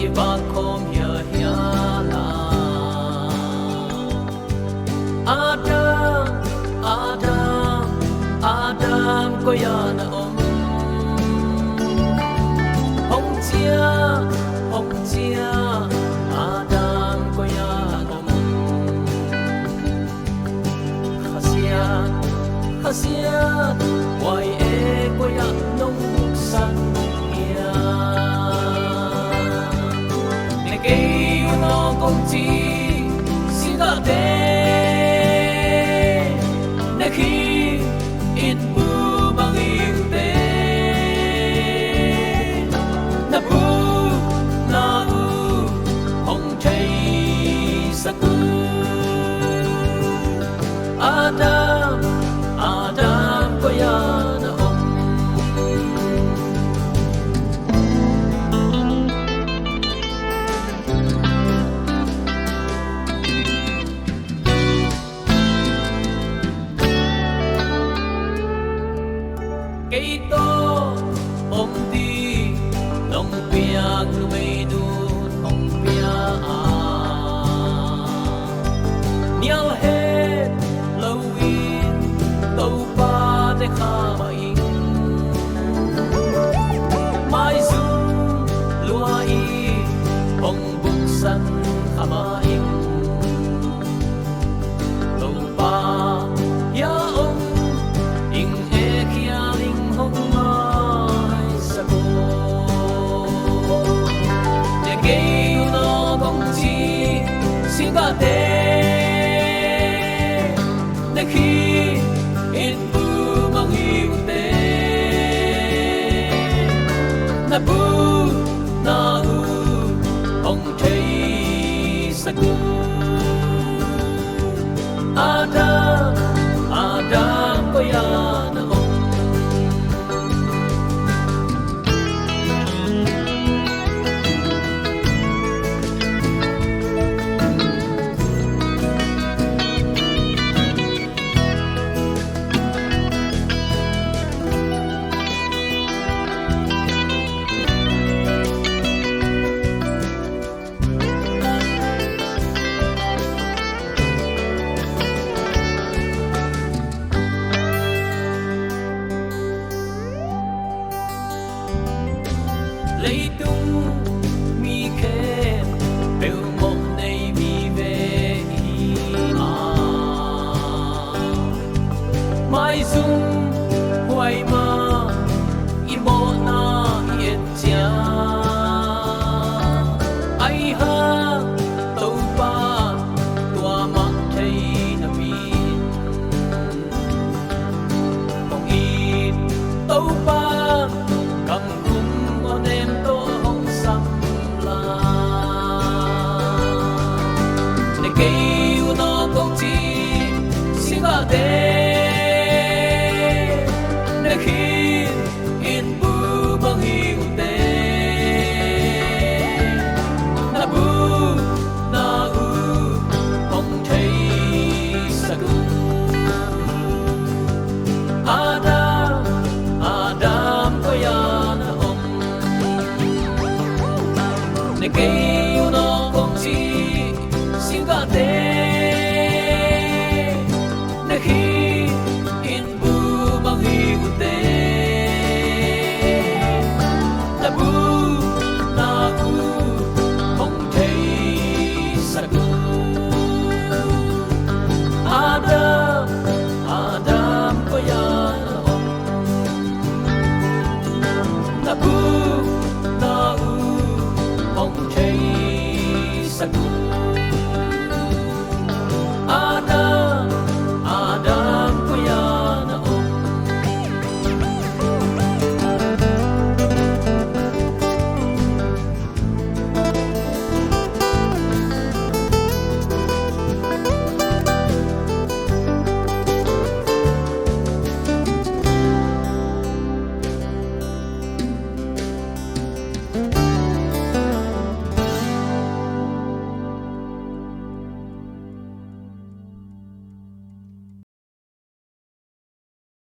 iba kom ya la Adam Adam Adam ko ya na hong chia Adam ko ya Hasia wai e ko ya nong san ya ne ke no kong chi si ga de ne khi in bu bang in te na bu na u hong chai sa ku Adam Adam ko ya na cây to đi nông piang mây nu nông pia nial hết lâu in tàu pa để kha mai mai zum lua i bông bung san kha mai tàu pa ya ing e kia ing hong mai sa ko để gây nó công chi xin ta te để khi in bu mang hiu te na bu na u hong thấy sa ku Adam Adam ko ya na lấy tung mi khe bèo một này mi về mai dung hoài ma imo na yết cha ai ha tàu pa tua mặc thấy na mi không ít tàu pa cầm em to hong sam la ne kêu nó công chi xin ga de ne khi in bu bang hiu te na bu na u hong thấy sa ku Adam Adam ko ya na ne kay